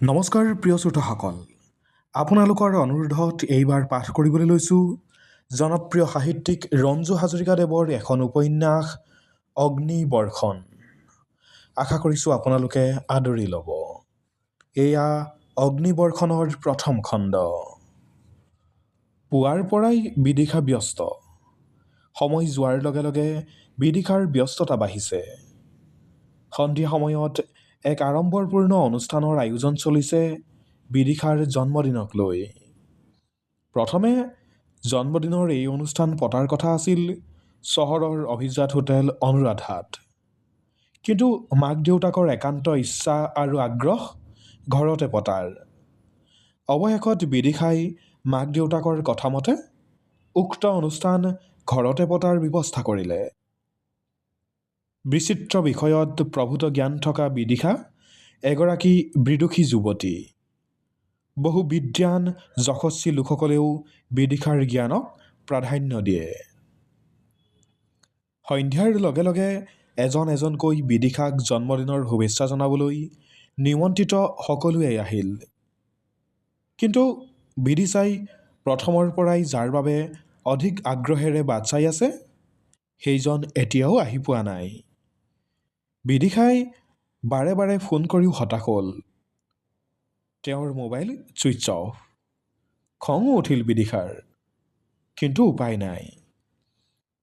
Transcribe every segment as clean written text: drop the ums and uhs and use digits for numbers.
নমস্কাৰ প্ৰিয় শ্ৰোতাসকল, আপোনালোকৰ অনুৰোধত এইবাৰ পাঠ কৰিবলৈ লৈছোঁ জনপ্ৰিয় সাহিত্যিক ৰঞ্জু হাজৰিকাদেৱৰ এখন উপন্যাস অগ্নিবৰ্ষণ। আশা কৰিছোঁ আপোনালোকে আদৰি ল'ব। এয়া অগ্নিবৰ্ষণৰ প্ৰথম খণ্ড। পুৱাৰ পৰাই বিদিশা ব্যস্ত। সময় যোৱাৰ লগে লগে বিদিশাৰ ব্যস্ততা বাঢ়িছে। সন্ধিয়া সময়ত এক আড়ম্বৰপূৰ্ণ অনুষ্ঠানৰ আয়োজন চলিছে বিদিশাৰ জন্মদিনক লৈ। প্ৰথমে জন্মদিনৰ এই অনুষ্ঠান পতাৰ কথা আছিল চহৰৰ অভিজাত হোটেল অনুৰাধাত। কিন্তু মাক দেউতাকৰ একান্ত ইচ্ছা আৰু আগ্ৰহ ঘৰতে পতাৰ। অৱশেষত বিদিশাই মাক দেউতাকৰ কথামতে উক্ত অনুষ্ঠান ঘৰতে পতাৰ ব্যৱস্থা কৰিলে। বিচিত্ৰ বিষয়ত প্ৰভূত জ্ঞান থকা বিদিশা এগৰাকী বিদুষী যুৱতী। বহু বিদ্বান যশস্বী লোকসকলেও বিদিশাৰ জ্ঞানক প্ৰাধান্য দিয়ে। সন্ধিয়াৰ লগে লগে এজন এজনকৈ বিদিশাক জন্মদিনৰ শুভেচ্ছা জনাবলৈ নিমন্ত্ৰিত সকলোৱে আহিল। কিন্তু বিদিশাই প্ৰথমৰ পৰাই যাৰ বাবে অধিক আগ্ৰহেৰে বাট চাই আছে সেইজন এতিয়াও আহি পোৱা নাই। বিদিশাই বাৰে বাৰে ফোন কৰিও হতাশ হ'ল। তেওঁৰ মোবাইল ছুইচ অফ। খঙো উঠিল বিদিশাৰ, কিন্তু উপায় নাই।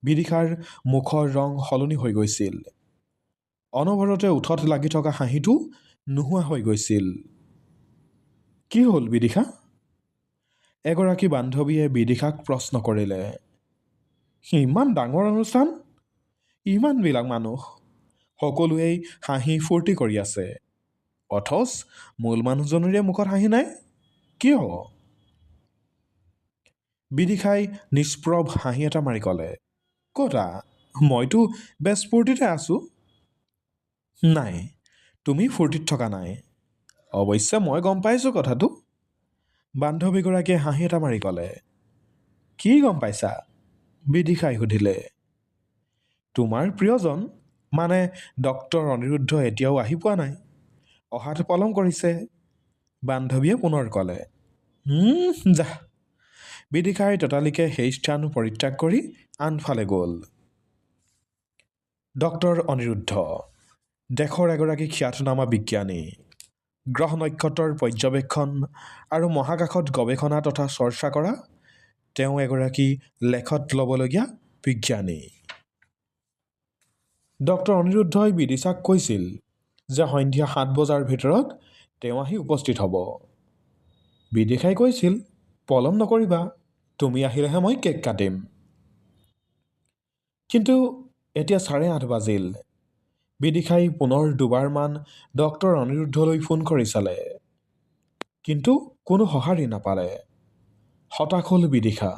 বিদিশাৰ মুখৰ ৰং সলনি হৈ গৈছিল। অনবৰতে ওঠত লাগি থকা হাঁহিটো নোহোৱা হৈ গৈছিল। কি হ'ল বিদিশা? এগৰাকী বান্ধৱীয়ে বিদিশাক প্ৰশ্ন কৰিলে। ইমান ডাঙৰ অনুষ্ঠান, ইমানবিলাক মানুহ, সকলোৱেই হাঁহি ফূৰ্তি কৰি আছে, অথচ মূল মানুহজনৰে মুখত হাঁহি নাই, কিয়? বিদিশাই নিষ্প্ৰভ হাঁহি এটা মাৰি ক'লে, ক'তা, মইতো বেছ ফূৰ্তিতে আছোঁ। নাই, তুমি ফূৰ্তিত থকা নাই। অৱশ্যে মই গম পাইছোঁ কথাটো। বান্ধৱীগৰাকীয়ে হাঁহি এটা মাৰি ক'লে। কি গম পাইছা? বিদিশাই সুধিলে। তোমাৰ প্ৰিয়জন মানে ডক্টৰ অনিৰুদ্ধ এতিয়াও আহি পোৱা নাই, অহাত পলম কৰিছে, বান্ধৱীয়ে পুনৰ ক'লে। যাহ। বিদিশাই ততালিকে সেই স্থান পৰিত্যাগ কৰি আনফালে গ'ল। ডক্টৰ অনিৰুদ্ধ দেশৰ এগৰাকী খ্যাতনামা বিজ্ঞানী। গ্ৰহ নক্ষত্ৰৰ পৰ্যবেক্ষণ আৰু মহাকাশত গৱেষণা তথা চৰ্চা কৰা তেওঁ এগৰাকী লেখত ল'বলগীয়া বিজ্ঞানী। ডক্টৰ অনিৰুদ্ধই বিদিশাক কৈছিল যে সন্ধিয়া ৭ বজাৰ ভিতৰত তেওঁ আহি উপস্থিত হ'ব। বিদিশাই কৈছিল, পলম নকৰিবা, তুমি আহিলেহে মই কেক কাটিম। কিন্তু এতিয়া 8:30 বাজিল। বিদিশাই পুনৰ দুবাৰমান ডক্টৰ অনিৰুদ্ধলৈ ফোন কৰি চালে, কিন্তু কোনো সঁহাৰি নাপালে। হতাশ হ'ল বিদিশা।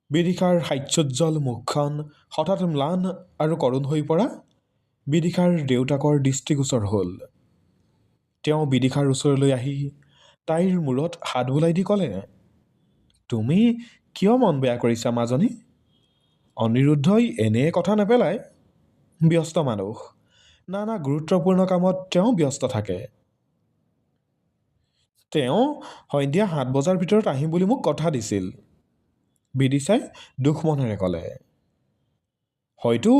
বিদিশাৰ হাস্যোজ্জ্বল মুখখন হঠাৎ ম্লান আৰু কৰুণ হৈ পৰা বিদিশাৰ দেউতাকৰ দৃষ্টিগোচৰ হ'ল। তেওঁ বিদিশাৰ ওচৰলৈ আহি তাইৰ মূৰত হাত বুলাই দি ক'লে, তুমি কিয় মন বেয়া কৰিছা মাজনী? অনিৰুদ্ধই এনেয়ে কথা নেপেলায়। ব্যস্ত মানুহ, নানা গুৰুত্বপূৰ্ণ কামত তেওঁ ব্যস্ত থাকে। তেওঁ সন্ধিয়া 7 বজাৰ ভিতৰত আহিম বুলি মোক কথা দিছিল, বিদিশাই দুখ মনেৰে ক'লে। হয়তো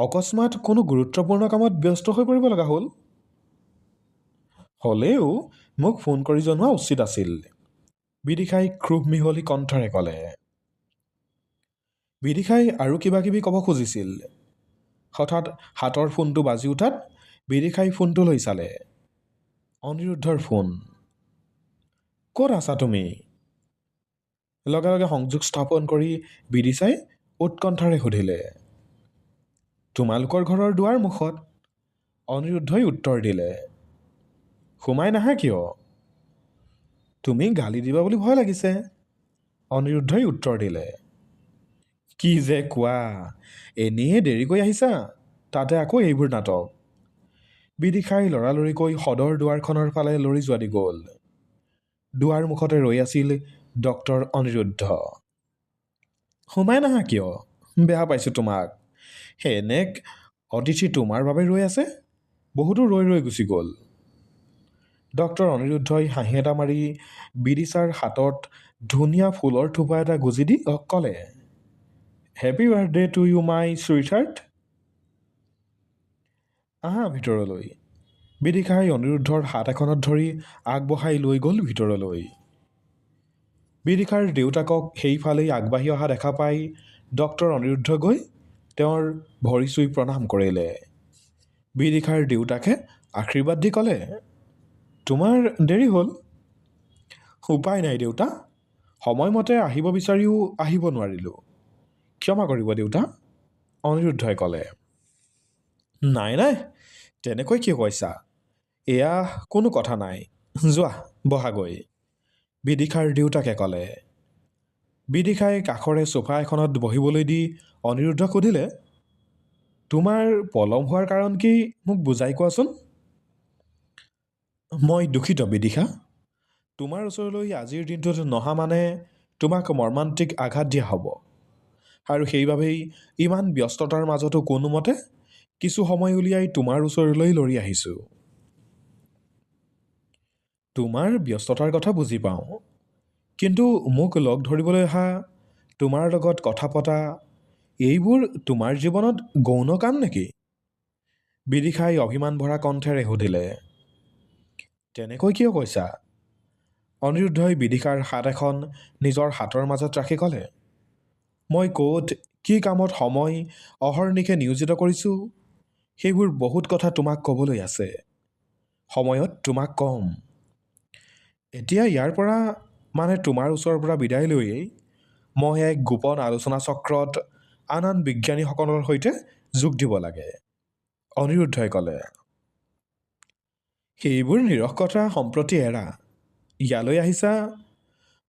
অকস্মাত কোনো গুৰুত্বপূৰ্ণ কামত ব্যস্ত হৈ পৰিব লগা হ'ল। হ'লেও মোক ফোন কৰি জনোৱা উচিত আছিল, বিদিশাই ক্ষোভ মিহলি কণ্ঠৰে ক'লে। বিদিশাই আৰু কিবা কিবি ক'ব খুজিছিল। হঠাৎ হাতৰ ফোনটো বাজি উঠাত বিদিশাই ফোনটো লৈ চালে। অনিৰুদ্ধৰ ফোন। ক'ত আছা তুমি? লগে লগে সংযোগ স্থাপন কৰি বিদিশাই উৎকণ্ঠাৰে সুধিলে। তোমালোকৰ ঘৰৰ দুৱাৰ মুখত, অনিৰুদ্ধই উত্তৰ দিলে। সোমাই নাহা কিয়? তুমি গালি দিবা বুলি ভয় লাগিছে, অনিৰুদ্ধই উত্তৰ দিলে। কি যে কোৱা, এনেয়ে দেৰিকৈ আহিছা, তাতে আকৌ এইবোৰ নাটক। বিদিশাই লৰালৰিকৈ সদৰ দুৱাৰখনৰ ফালে লৰি যোৱা দি গ'ল। দুৱাৰ মুখতে ৰৈ আছিল ডক্টৰ অনিৰুদ্ধ। সোমাই নাহা কিয়? বেয়া পাইছোঁ তোমাক। এনেক অতিথি তোমাৰ বাবে ৰৈ আছে, বহুতো ৰৈ ৰৈ গুচি গ'ল। ডক্টৰ অনিৰুদ্ধই হাঁহি এটা মাৰি বিদিশাৰ হাতত ধুনীয়া ফুলৰ থোপা এটা গুজি দি ক'লে, happy birthday to you my sweetheart. আহা ভিতৰলৈ। বিদিশাই অনিৰুদ্ধৰ হাত এখনত ধৰি আগবঢ়াই লৈ গ'ল ভিতৰলৈ। বিদিশাৰ দেউতাকক সেইফালেই আগবাঢ়ি অহা দেখা পাই ডক্টৰ অনিৰুদ্ধ গৈ তেওঁৰ ভৰি চুই প্ৰণাম কৰিলে। বিদিশাৰ দেউতাকে আশীৰ্বাদ দি ক'লে, তোমাৰ দেৰি হ'ল। উপায় নাই দেউতা, সময়মতে আহিব বিচাৰিও আহিব নোৱাৰিলোঁ, ক্ষমা কৰিব দেউতা, অনিৰুদ্ধই ক'লে। নাই নাই, তেনেকৈ কিয় কৈছা? এয়া কোনো কথা নাই, যোৱা বহাগৈ, বিদিশাৰ দেউতাকে ক'লে। বিদিশাই কাষৰে চোফা এখনত বহিবলৈ দি অনিৰুদ্ধক সুধিলে, তোমাৰ পলম হোৱাৰ কাৰণ কি মোক বুজাই কোৱাচোন। মই দুখিত বিদিশা, তোমাৰ ওচৰলৈ আজিৰ দিনটোত নহা মানে তোমাক মৰ্মান্তিক আঘাত দিয়া হ'ব, আৰু সেইবাবেই ইমান ব্যস্ততাৰ মাজতো কোনোমতে কিছু সময় উলিয়াই তোমাৰ ওচৰলৈ লৰি আহিছোঁ। তোমাৰ ব্যস্ততাৰ কথা বুজি পাওঁ, কিন্তু মোক লগ ধৰিবলৈ অহা, তোমাৰ লগত কথা পতা, এইবোৰ তোমাৰ জীৱনত গৌণ কাম নেকি? বিদিশাই অভিমান ভৰা কণ্ঠেৰে সুধিলে। তেনেকৈ কিয় কৈছা? অনিৰুদ্ধই বিদিশাৰ হাত এখন নিজৰ হাতৰ মাজত ৰাখি ক'লে, মই ক'ত কি কামত সময় অহৰ্নিশে নিয়োজিত কৰিছোঁ, সেইবোৰ বহুত কথা তোমাক ক'বলৈ আছে, সময়ত তোমাক ক'ম। এতিয়া ইয়াৰ পৰা মানে তোমাৰ ওচৰৰ পৰা বিদায় লৈয়েই মই এক গোপন আলোচনা চক্ৰত আন আন বিজ্ঞানীসকলৰ সৈতে যোগ দিব লাগে, অনিৰুদ্ধই ক'লে। সেইবোৰ নিৰস কথা সম্প্ৰতি এৰা, ইয়ালৈ আহিছা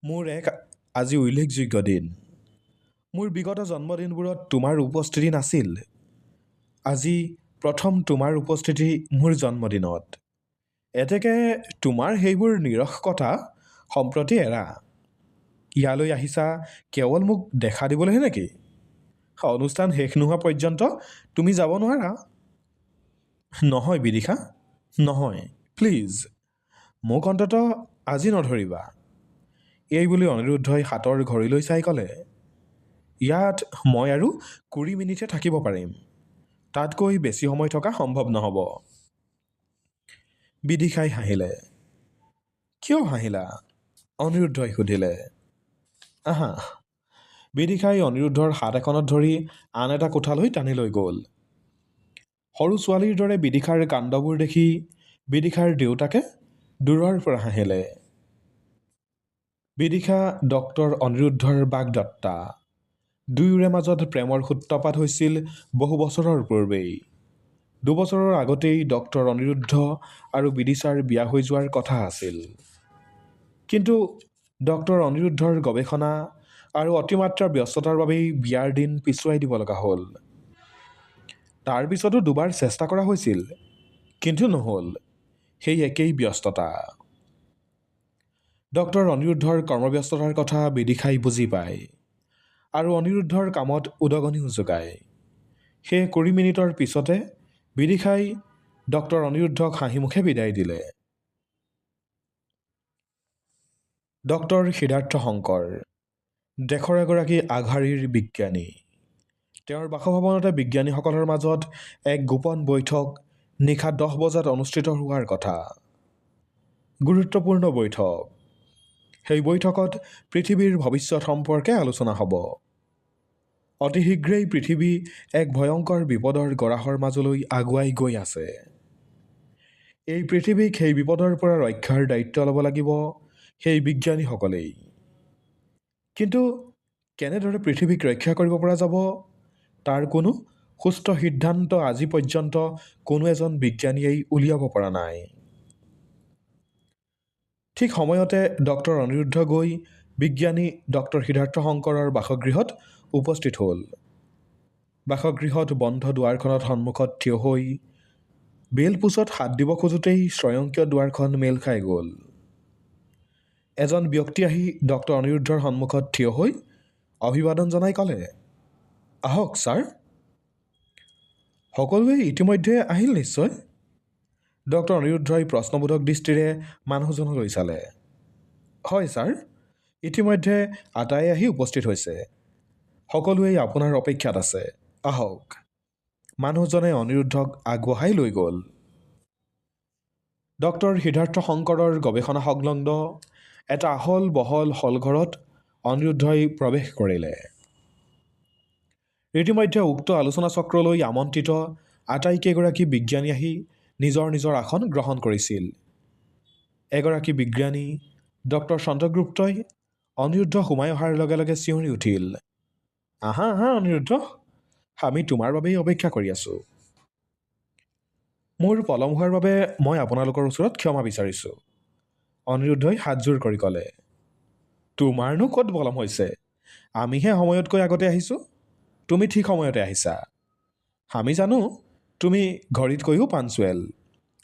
মোৰ এক আজি উল্লেখযোগ্য দিন। মোৰ বিগত জন্মদিনবোৰত তোমাৰ উপস্থিতি নাছিল, আজি প্ৰথম তোমাৰ উপস্থিতি মোৰ জন্মদিনত। এতেকে তোমাৰ সেইবোৰ নিৰস কথা সম্প্ৰতি এৰা, ইয়ালৈ আহিছা কেৱল মোক দেখা দিবলৈহে নেকি? অনুষ্ঠান শেষ নোহোৱা পৰ্যন্ত তুমি যাব নোৱাৰা। নহয় বিদিশা, নহয়, প্লিজ, মোক অন্ততঃ আজি নধৰিবা, এই বুলি অনিৰুদ্ধই হাতৰ ঘড়ীলৈ চাই ক'লে। ইয়াত মই আৰু 20 মিনিটহে থাকিব পাৰিম, তাতকৈ বেছি সময় থকা সম্ভৱ নহ'ব। বিদিশাই হাঁহিলে। কিয় হাঁহিলা? অনিৰুদ্ধই সুধিলে। আহা। বিদিশাই অনিৰুদ্ধৰ হাত এখনত ধৰি আন এটা কোঠালৈ টানি লৈ গ'ল। সৰু ছোৱালীৰ দৰে বিদিশাৰ কাণ্ডবোৰ দেখি বিদিশাৰ দেউতাকে দূৰৰ পৰা হাঁহিলে। বিদিশা ডক্টৰ অনিৰুদ্ধৰ বাগদত্তা। দুয়োৰে মাজত প্ৰেমৰ সূত্ৰপাত হৈছিল বহু বছৰৰ পূৰ্বেই। 2 বছৰৰ আগতেই ডক্টৰ অনিৰুদ্ধ আৰু বিদিশাৰ বিয়া হৈ যোৱাৰ কথা আছিল। কিন্তু ডক্টৰ অনিৰুদ্ধৰ গৱেষণা আৰু অতিমাত্ৰা ব্যস্ততাৰ বাবেই বিয়াৰ দিন পিছুৱাই দিব লগা হ'ল। তাৰ পিছতো 2বাৰ চেষ্টা কৰা হৈছিল, কিন্তু নহ'ল, সেই একেই ব্যস্ততা। ডক্টৰ অনিৰুদ্ধৰ কৰ্মব্যস্ততাৰ কথা বিদিশাই বুজি পায়, আৰু অনিৰুদ্ধৰ কামত উদগনিও যোগায়। সেই 20 মিনিটৰ পিছতে বিদিশাই ডক্টৰ অনিৰুদ্ধক হাঁহিমুখে বিদায় দিলে। ডক্টৰ সিদ্ধাৰ্থ শংকৰ, দেশৰ এগৰাকী আগশাৰীৰ বিজ্ঞানী। তেওঁৰ বাসভৱনতে বিজ্ঞানীসকলৰ মাজত এক গোপন বৈঠক নিশা 10 বজাত অনুষ্ঠিত হোৱাৰ কথা। গুৰুত্বপূৰ্ণ বৈঠক। সেই বৈঠকত পৃথিৱীৰ ভৱিষ্যত সম্পৰ্কে আলোচনা হ'ব। অতি শীঘ্ৰেই পৃথিৱী এক ভয়ংকৰ বিপদৰ গৰাহৰ মাজলৈ আগুৱাই গৈ আছে। এই পৃথিৱীক সেই বিপদৰ পৰা ৰক্ষাৰ দায়িত্ব ল'ব লাগিব সেই বিজ্ঞানীসকলেই। কিন্তু কেনেদৰে পৃথিৱীক ৰক্ষা কৰিব পৰা যাব, তাৰ কোনো সুস্থ সিদ্ধান্ত আজি পৰ্যন্ত কোনো এজন বিজ্ঞানীয়েই উলিয়াব পৰা নাই। ঠিক সময়তে ডক্টৰ অনিৰুদ্ধ গৈ বিজ্ঞানী ডক্টৰ সিদ্ধাৰ্থ শংকৰৰ বাসগৃহত উপস্থিত হ'ল। বাসগৃহত বন্ধ দুৱাৰখনত সন্মুখত থিয় হৈ বেলপোচত হাত দিব খোজোতেই স্বয়ংক্ৰিয় দুৱাৰখন মেল খাই গ'ল। এজন ব্যক্তি আহি ডক্টৰ অনিৰুদ্ধৰ সন্মুখত থিয় হৈ অভিবাদন জনাই ক'লে, আহক ছাৰ। সকলোৱে ইতিমধ্যে আহিল নিশ্চয়। ডক্টৰ অনিৰুদ্ধই প্ৰশ্নবোধক দৃষ্টিৰে মানুহজনলৈ চালে। হয় ছাৰ, ইতিমধ্যে আটাই আহি উপস্থিত হৈছে। সকলোৱেই আপোনাৰ অপেক্ষাত আছে, আহক। মানুহজনে অনিৰুদ্ধক আগবঢ়াই লৈ গ'ল। ডক্টৰ সিদ্ধাৰ্থ শংকৰৰ গৱেষণা সংলগ্ন এটা আহল বহল হলঘৰত অনিৰুদ্ধই প্ৰৱেশ কৰিলে। ইতিমধ্যে উক্ত আলোচনা চক্ৰলৈ আমন্ত্ৰিত আটাইকেইগৰাকী বিজ্ঞানী আহি নিজৰ নিজৰ আসন গ্ৰহণ কৰিছিল। এগৰাকী বিজ্ঞানী ডক্টৰ চন্দ্ৰগুপ্তই অনিৰুদ্ধ সোমাই অহাৰ লগে লগে চিঞৰি উঠিল, আহা আহা অনিৰুদ্ধ, আমি তোমাৰ বাবেই অপেক্ষা কৰি আছোঁ। মোৰ পলম হোৱাৰ বাবে মই আপোনালোকৰ ওচৰত ক্ষমা বিচাৰিছোঁ। অনিৰুদ্ধই হাতযোৰ কৰি ক'লে, তোমাৰনো ক'ত পলম হৈছে? আমিহে সময়তকৈ আগতে আহিছোঁ। তুমি ঠিক সময়তে আহিছা। আমি জানো তুমি ঘড়ীতকৈও পাঞ্চুৱেল।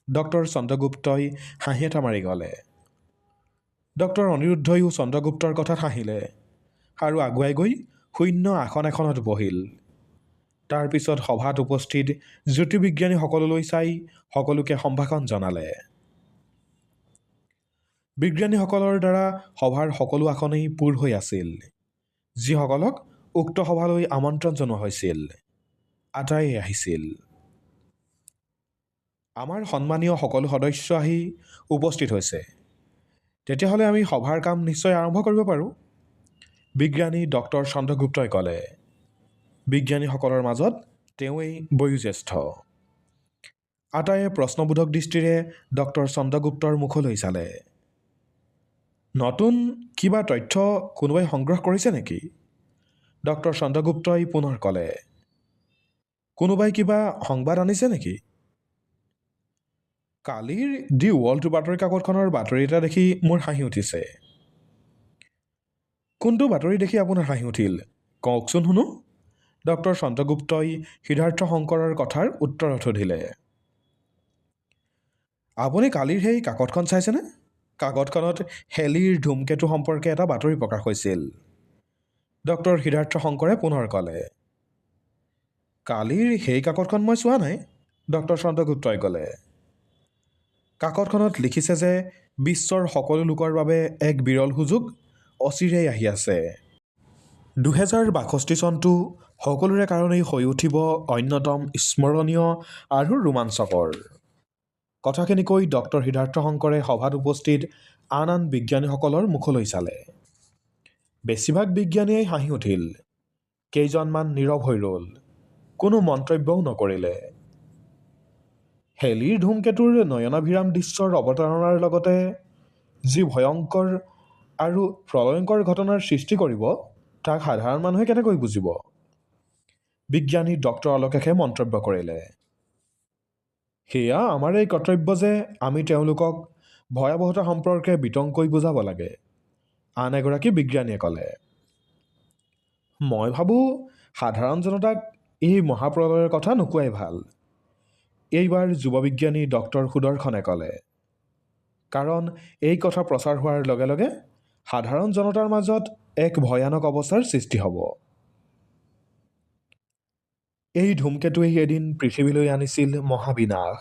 ডক্টৰ চন্দ্ৰগুপ্তই হাঁহি এটা মাৰি ক'লে। ডক্টৰ অনিৰুদ্ধইও চন্দ্ৰগুপ্তৰ কথাত হাঁহিলে আৰু আগুৱাই গৈ শূন্য আসন এখনত বহিল। তাৰপিছত সভাত উপস্থিত জ্যোতিৰ্বিজ্ঞানীসকললৈ চাই সকলোকে সম্ভাষণ জনালে। বিজ্ঞানীসকলৰ দ্বাৰা সভাৰ সকলো আসনেই পূৰ হৈ আছিল। যিসকলক উক্ত সভালৈ আমন্ত্ৰণ জনোৱা হৈছিল, আটাইয়ে আহিছিল। আমাৰ সন্মানীয় সকলো সদস্য আহি উপস্থিত হৈছে। তেতিয়াহ'লে আমি সভাৰ কাম নিশ্চয় আৰম্ভ কৰিব পাৰোঁ, বিজ্ঞানী ডক্টৰ চন্দ্ৰগুপ্তই ক'লে। বিজ্ঞানীসকলৰ মাজত তেওঁৱেই বয়োজ্যেষ্ঠ। আটাইয়ে প্ৰশ্নবোধক দৃষ্টিৰে ডক্টৰ চন্দ্ৰগুপ্তৰ মুখলৈ চালে। নতুন কিবা তথ্য কোনোবাই সংগ্ৰহ কৰিছে নেকি? ডক্টৰ চন্দ্ৰগুপ্তই পুনৰ ক'লে। কোনোবাই কিবা সংবাদ আনিছে নেকি? কালিৰ দি ৱৰ্ল্ড বাতৰি কাকতখনৰ বাতৰি এটা দেখি মোৰ হাঁহি উঠিছে। কোনটো বাতৰি দেখি আপোনাৰ হাঁহি উঠিল কওকচোন শুনো? ডক্টৰ চন্দ্ৰগুপ্তই সিদ্ধাৰ্থ শংকৰৰ কথাৰ উত্তৰত সুধিলে। আপুনি কালিৰ সেই কাকতখন চাইছেনে? কাকতখনত হেলিৰ ধুমকেতু সম্পৰ্কে এটা বাতৰি প্ৰকাশ হৈছিল। ডক্টৰ সিদ্ধাৰ্থ শংকৰে পুনৰ ক'লে। কালিৰ সেই কাকতখন মই চোৱা নাই, ডক্টৰ চন্দ্ৰগুপ্তই ক'লে। কাকতখনত লিখিছে যে বিশ্বৰ সকলো লোকৰ বাবে এক বিৰল সুযোগ অচিৰেই আহি আছে। 2062 চনটো সকলোৰে কাৰণেই হৈ উঠিব অন্যতম স্মৰণীয় আৰু ৰোমাঞ্চকৰ। কথাখিনি কৈ ডক্টৰ সিদ্ধাৰ্থ শংকৰে সভাত উপস্থিত আন আন বিজ্ঞানীসকলৰ মুখলৈ চালে। বেছিভাগ বিজ্ঞানীয়ে হাঁহি উঠিল। কেইজনমান নীৰৱ হৈ ৰ'ল, কোনো মন্তব্যও নকৰিলে। হেলিৰ ধুমকেতুৰ নয়নাভিৰাম দৃশ্যৰ অৱতাৰণাৰ লগতে যি ভয়ংকৰ আৰু প্ৰলয়ংকৰ ঘটনাৰ সৃষ্টি কৰিব, তাক সাধাৰণ মানুহে কেনেকৈ বুজিব? বিজ্ঞানী ডক্টৰ অলোকেশে মন্তব্য কৰিলে। সেয়া আমাৰ এই কৰ্তব্য যে আমি তেওঁলোকক ভয়াৱহতা সম্পৰ্কে বিতংকৈ বুজাব লাগে, আন এগৰাকী বিজ্ঞানীয়ে ক'লে। মই ভাবোঁ সাধাৰণ জনতাক এই মহাপ্ৰলয়ৰ কথা নোকোৱাই ভাল, এইবাৰ যুৱ বিজ্ঞানী ডক্টৰ সুদৰ্শনে ক'লে। কাৰণ এই কথা প্ৰচাৰ হোৱাৰ লগে লগে সাধাৰণ জনতাৰ মাজত এক ভয়ানক অৱস্থাৰ সৃষ্টি হ'ব। এই ধুমকেতুৱেই এদিন পৃথিৱীলৈ আনিছিল মহাবিনাশ।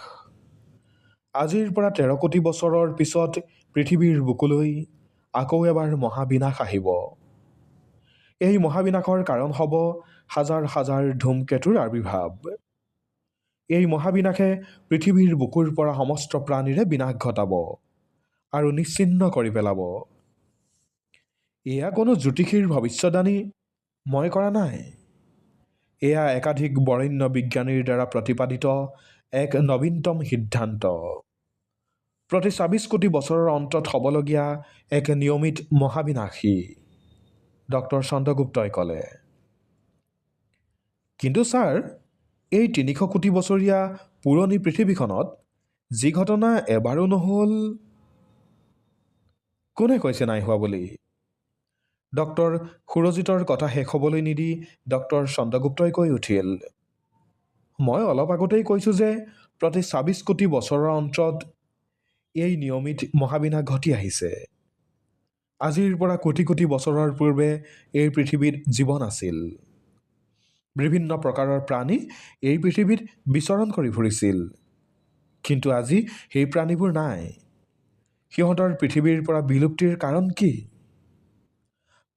আজিৰ পৰা 13 কোটি বছৰৰ পিছত পৃথিৱীৰ বুকুলৈ আকৌ এবাৰ মহাবিনাশ আহিব। এই মহাবিনাশৰ কাৰণ হ'ব হাজাৰ হাজাৰ ধুমকেতুৰ আবিৰ্ভাৱ। এই মহাবিনাশে পৃথিৱীৰ বুকুৰ পৰা সমস্ত প্ৰাণীৰে বিনাশ ঘটাব আৰু নিশ্চিহ্ন কৰি পেলাব। এয়া কোনো জ্যোতিষীৰ ভৱিষ্যদ্বাণী মই কৰা নাই। এয়া একাধিক বৰেণ্য বিজ্ঞানীৰ দ্বাৰা প্ৰতিপাদিত এক নবীনতম সিদ্ধান্ত। প্ৰতি ২৬ কোটি বছৰৰ অন্তত হ'বলগীয়া এক নিয়মিত মহাবিনাশী, ডক্টৰ চন্দ্ৰগুপ্তই ক'লে। কিন্তু ছাৰ, এই ৩০০ কোটি বছৰীয়া পুৰণি পৃথিৱীখনত যি ঘটনা এবাৰো নহ'ল, কোনে কৈছে নাই হোৱা বুলি? ডক্টৰ সুৰজিতৰ কথা শেষ হ'বলৈ নিদি ডক্টৰ চন্দ্ৰগুপ্তই কৈ উঠিল। মই অলপ আগতেই কৈছোঁ যে প্ৰতি ২৬ কোটি বছৰৰ অন্তত এই নিয়মিত মহাবিনাশ ঘটি আহিছে। আজিৰ পৰা কোটি কোটি বছৰৰ পূৰ্বে এই পৃথিৱীত জীৱন আছিল। বিভিন্ন প্ৰকাৰৰ প্ৰাণী এই পৃথিৱীত বিচৰণ কৰি ফুৰিছিল। কিন্তু আজি সেই প্ৰাণীবোৰ নাই। সিহঁতৰ পৃথিৱীৰ পৰা বিলুপ্তিৰ কাৰণ কি?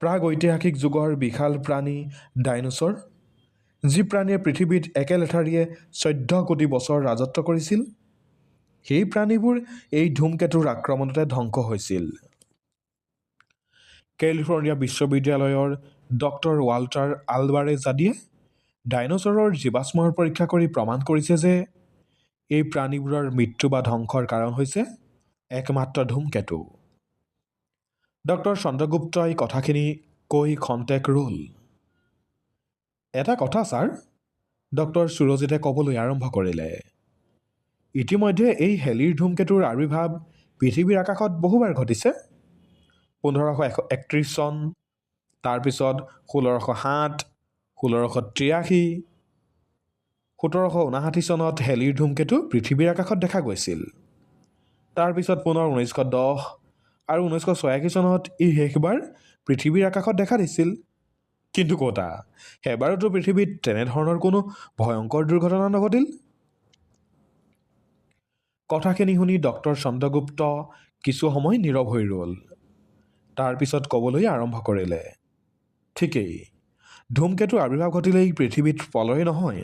প্ৰাগ ঐতিহাসিক যুগৰ বিশাল প্ৰাণী ডাইনোছৰ, যি প্ৰাণীয়ে পৃথিৱীত একে লেঠাৰিয়ে 14 কোটি বছৰ ৰাজত্ব কৰিছিল, সেই প্ৰাণীবোৰ এই ধূমকেতুৰ আক্ৰমণতে ধ্বংস হৈছিল। কেলিফৰ্ণিয়া বিশ্ববিদ্যালয়ৰ ডক্টৰ ৱাল্টাৰ আলৱাৰেজাদিয়ে ডাইনোছৰৰ জীৱাশ্মৰ পৰীক্ষা কৰি প্ৰমাণ কৰিছে যে এই প্ৰাণীবোৰৰ মৃত্যু বা ধ্বংসৰ কাৰণ হৈছে একমাত্ৰ ধূমকেতু। ডক্টৰ চন্দ্ৰগুপ্তই কথাখিনি কৈ খন্তেক ৰ'ল। এটা কথা ছাৰ, ডক্টৰ সুৰজিতে ক'বলৈ আৰম্ভ কৰিলে। ইতিমধ্যে এই হেলিৰ ধূমকেতুৰ আৱিৰ্ভাৱ পৃথিৱীৰ আকাশত বহুবাৰ ঘটিছে। 1531 চন, তাৰপিছত 1607, 1683, 1759 চনত হেলিৰ ধূমকেতু পৃথিৱীৰ আকাশত দেখা গৈছিল। তাৰপিছত পুনৰ 1910 আৰু 1986 চনত ই শেষবাৰ পৃথিৱীৰ আকাশত দেখা দিছিল। কিন্তু ক'তা, এবাৰতো পৃথিৱীত তেনেধৰণৰ কোনো ভয়ংকৰ দুৰ্ঘটনা নঘটিল। কথাখিনি শুনি ডক্টৰ চন্দ্ৰগুপ্ত কিছু সময় নীৰৱ হৈ ৰ'ল। তাৰপিছত ক'বলৈ আৰম্ভ কৰিলে। ঠিকেই, ধূমকেতুৰ আৱিৰ্ভাৱ ঘটিলেই পৃথিৱীত প্ৰলয় নহয়।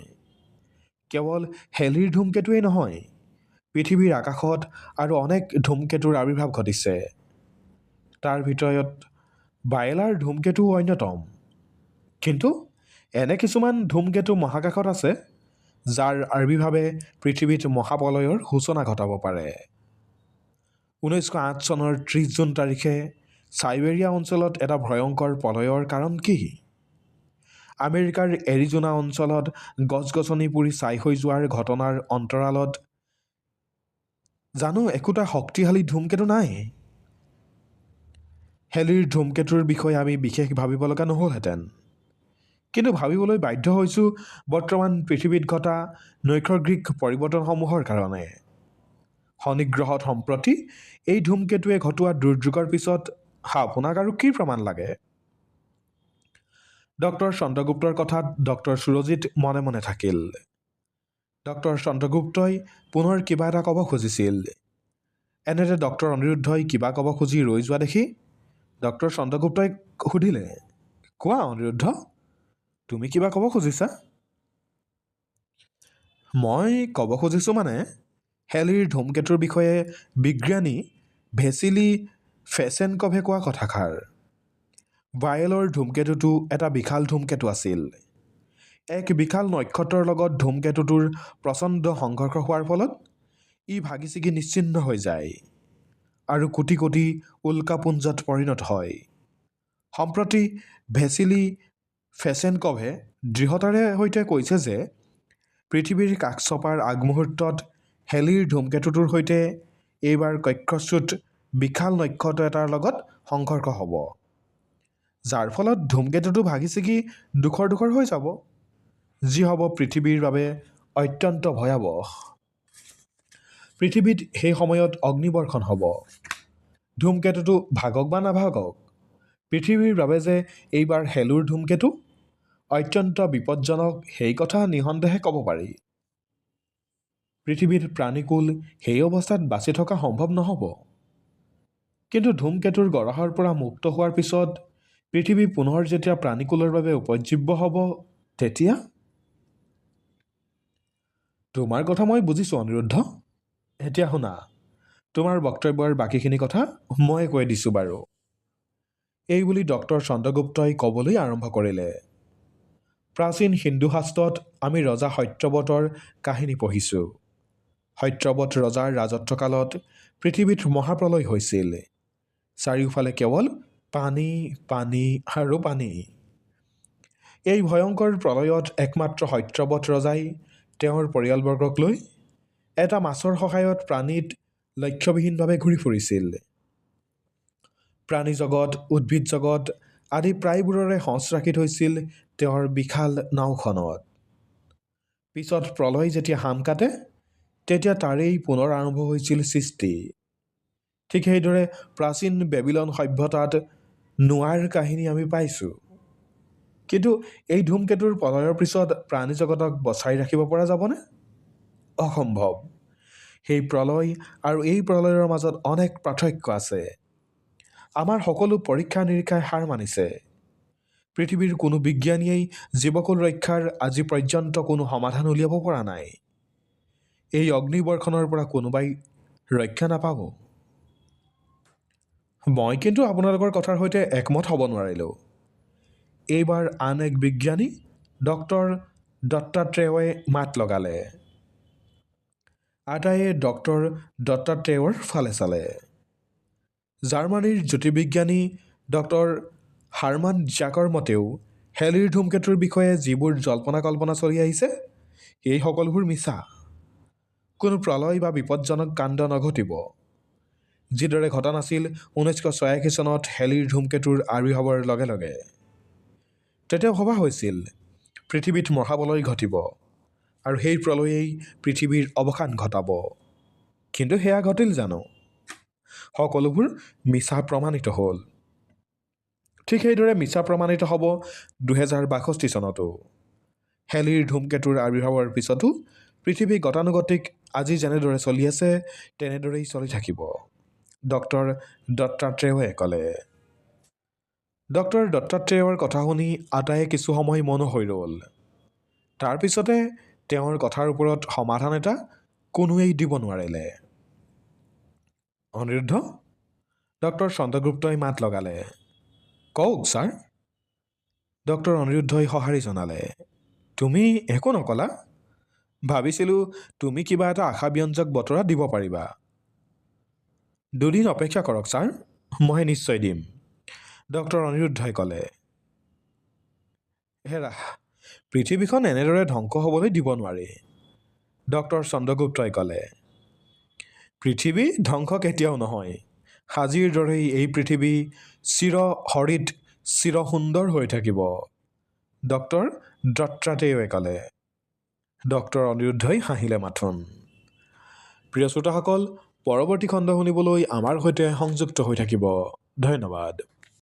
কেৱল হেলিৰ ধূমকেতুৱেই নহয়, পৃথিৱীৰ আকাশত আৰু অনেক ধূমকেতুৰ আৱিৰ্ভাৱ ঘটিছে। তাৰ ভিতৰত বায়েলাৰ ধূমকেতুও অন্যতম। কিন্তু এনে কিছুমান ধূমকেতু মহাকাশত আছে, যাৰ আৱিৰ্ভাৱে পৃথিৱীত মহাপ্ৰলয়ৰ সূচনা ঘটাব পাৰে। 1908 চনৰ 30 জুন তাৰিখে চাইবেৰিয়া অঞ্চলত এটা ভয়ংকৰ প্ৰলয়ৰ কাৰণ কি? আমেৰিকাৰ এৰিজোনা অঞ্চলত গছ-গছনি পুৰি ছাই হৈ যোৱাৰ ঘটনাৰ অন্তৰালত জানো একোটা শক্তিশালী ধূমকেতু নাই? হেলিৰ ধূমকেতুৰ বিষয়ে আমি বিশেষ ভাবিব লগা নহ'লহেঁতেন। কিন্তু ভাবিবলৈ বাধ্য হৈছোঁ বৰ্তমান পৃথিৱীত ঘটা নৈসৰ্গিক পৰিৱৰ্তনসমূহৰ কাৰণে। শনিগ্ৰহত সম্প্ৰতি এই ধূমকেতুৱে ঘটোৱা দুৰ্যোগৰ পিছত আপোনাক আৰু কি প্ৰমাণ লাগে? ডক্টৰ চন্দ্ৰগুপ্তৰ কথাত ডক্টৰ সুৰজিত মনে মনে থাকিল। ডক্টৰ চন্দ্ৰগুপ্তই পুনৰ কিবা এটা ক'ব খুজিছিল। এনেতে ডক্টৰ অনিৰুদ্ধই কিবা ক'ব খুজি ৰৈ যোৱা দেখি ডক্টৰ চন্দ্ৰগুপ্তই সুধিলে, কোৱা অনিৰুদ্ধ, তুমি কিবা ক'ব খুজিছা? মই ক'ব খুজিছোঁ মানে হেলিৰ ধূমকেতুৰ বিষয়ে বিজ্ঞানী ভেচিলি ফেচেনকভে কোৱা কথাষাৰ। বায়েলৰ ধূমকেতুটো এটা বিশাল ধূমকেতু আছিল। এক বিশাল নক্ষত্ৰৰ লগত ধূমকেতুটোৰ প্ৰচণ্ড সংঘৰ্ষ হোৱাৰ ফলত ই ভাগি ছিগি নিশ্চিহ্ন হৈ যায় আৰু কোটি কোটি উল্কাপুঞ্জত পৰিণত হয়। সম্প্ৰতি ভেচিলি ফেচেনকভে দৃঢ়তাৰে সৈতে কৈছে যে পৃথিৱীৰ কাষ চপাৰ আগমুহূৰ্তত হেলিৰ ধূমকেতুটোৰ সৈতে এইবাৰ কক্ষচ্যুত বিশাল নক্ষত্ৰ এটাৰ লগত সংঘৰ্ষ হ'ব, যাৰ ফলত ধূমকেতুটো ভাগি ছিগি ডোখৰ ডোখৰ হৈ যাব, যি হ'ব পৃথিৱীৰ বাবে অত্যন্ত ভয়াৱহ। পৃথিৱীত সেই সময়ত অগ্নিবৰ্ষণ হ'ব। ধূমকেতুটো ভাগক বা নাভাগক, পৃথিৱীৰ বাবে যে এইবাৰ হেলুৰ ধূমকেতু অত্যন্ত বিপদজনক সেই কথা নিঃসন্দেহে ক'ব পাৰি। পৃথিৱীৰ প্ৰাণীকুল সেই অৱস্থাত বাচি থকা সম্ভৱ নহ'ব। কিন্তু ধূমকেতুৰ গৰাহৰ পৰা মুক্ত হোৱাৰ পিছত পৃথিৱী পুনৰ যেতিয়া প্ৰাণীকুলৰ বাবে উপজীৱ্য হ'ব, তেতিয়া? তোমাৰ কথা মই বুজিছোঁ অনিৰুদ্ধ। এতিয়া শুনা, তোমাৰ বক্তব্যৰ বাকীখিনি কথা মই কৈ দিছোঁ বাৰু। এই বুলি ডক্টৰ চন্দ্ৰগুপ্তই ক'বলৈ আৰম্ভ কৰিলে। প্ৰাচীন হিন্দু শাস্ত্ৰত আমি ৰজা সত্যৱতৰ কাহিনী পঢ়িছোঁ। সত্যৱত ৰজাৰ ৰাজত্বকালত পৃথিৱীত মহাপ্ৰলয় হৈছিল। চাৰিওফালে কেৱল পানী পানী আৰু পানী। এই ভয়ংকৰ প্ৰলয়ত একমাত্ৰ সত্যৱত ৰজাই তেওঁৰ পৰিয়ালবৰ্গক লৈ এটা মাছৰ সহায়ত প্ৰাণীত লক্ষ্যবিহীনভাৱে ঘূৰি ফুৰিছিল। প্ৰাণী জগত, উদ্ভিদ জগত আদি প্ৰায়বোৰৰে সঁচ ৰাখি থৈছিল তেওঁৰ বিশাল নাওখনত। পিছত প্ৰলয় যেতিয়া হাম কাটে, তেতিয়া তাৰেই পুনৰ আৰম্ভ হৈছিল সৃষ্টি। ঠিক সেইদৰে প্ৰাচীন বেবিলন সভ্যতাত নোৱাৰ কাহিনী আমি পাইছোঁ। কিন্তু এই ধূমকেতুৰ প্ৰলয়ৰ পিছত প্ৰাণী জগতক বচাই ৰাখিব পৰা যাবনে? অসম্ভৱ। সেই প্ৰলয় আৰু এই প্ৰলয়ৰ মাজত অনেক পাৰ্থক্য আছে। আমাৰ সকলো পৰীক্ষা নিৰীক্ষাই হাৰ মানিছে। পৃথিৱীৰ কোনো বিজ্ঞানীয়েই জীৱকুল ৰক্ষাৰ আজি পৰ্যন্ত কোনো সমাধান উলিয়াব পৰা নাই। এই অগ্নিবৰ্ষণৰ পৰা কোনোবাই ৰক্ষা নাপাব। মই কিন্তু আপোনালোকৰ কথাৰ সৈতে একমত হ'ব নোৱাৰিলোঁ। এইবাৰ আন এক বিজ্ঞানী ডক্টৰ দত্তাত্ৰেয়ই মাত লগালে। আটাইয়ে ডক্টৰ দত্তাত্ৰেয়ৰ ফালে চালে। জাৰ্মানীৰ জ্যোতিৰ্বিজ্ঞানী ডক্টৰ হাৰমান জাকৰ মতেও হেলিৰ ধূমকেতুৰ বিষয়ে যিবোৰ জল্পনা কল্পনা চলি আহিছে এই সকলোবোৰ মিছা। কোনো প্ৰলয় বা বিপদজনক কাণ্ড নঘটিব। যিদৰে ঘটা নাছিল 1986 চনত হেলিৰ ধূমকেতুৰ আবিৰ্ভাৱৰ লগে লগে। তেতিয়া ভবা হৈছিল পৃথিৱীত মহাপ্ৰলয় ঘটিব আৰু সেই প্ৰলয়েই পৃথিৱীৰ অৱসান ঘটাব। কিন্তু সেয়া ঘটিল জানো? সকলোবোৰ মিছা প্ৰমাণিত হ'ল। ঠিক সেইদৰে মিছা প্ৰমাণিত হ'ব 2062 চনতো। হেলিৰ ধূমকেতুৰ আবিৰ্ভাৱৰ পিছতো পৃথিৱী গতানুগতিক আজি যেনেদৰে চলি আছে তেনেদৰেই চলি থাকিব, ডক্টৰ দত্তাত্ৰেয়ই ক'লে। ডক্টৰ দত্তাত্ৰেয়ৰ কথা শুনি আটাইয়ে কিছু সময় মৌন হৈ ৰ'ল। তাৰ পিছতে তেওঁৰ কথাৰ ওপৰত সমাধান এটা কোনোৱেই দিব নোৱাৰিলে। অনিৰুদ্ধ, ডক্টৰ চন্দ্ৰগুপ্তই মাত লগালে। কওক ছাৰ। ডক্টৰ অনিৰুদ্ধই সঁহাৰি জনালে। তুমি একো নকলা? ভাবিছিলোঁ তুমি কিবা এটা আশাব্যঞ্জক বতৰা দিব পাৰিবা। 2 দিন অপেক্ষা কৰক ছাৰ, মই নিশ্চয় দিম, ডক্টৰ অনিৰুদ্ধই ক'লে। হেৰা, পৃথিৱীখন এনেদৰে ধ্বংস হ'বলৈ দিব নোৱাৰি, ডক্টৰ চন্দ্ৰগুপ্তই ক'লে। পৃথিৱী ধ্বংস কেতিয়াও নহয়। আজিৰ দৰেই এই পৃথিৱী চিৰ হৰিত চিৰ সুন্দৰ হৈ থাকিব, ডক্টৰ দত্তাত্ৰেয়ই ক'লে। ডক্টৰ অনিৰুদ্ধই হাঁহিলে মাথোন। প্ৰিয় শ্ৰোতাসকল, পৰৱৰ্তী খণ্ড শুনিবলৈ আমাৰ সৈতে সংযুক্ত হৈ থাকিব। ধন্যবাদ।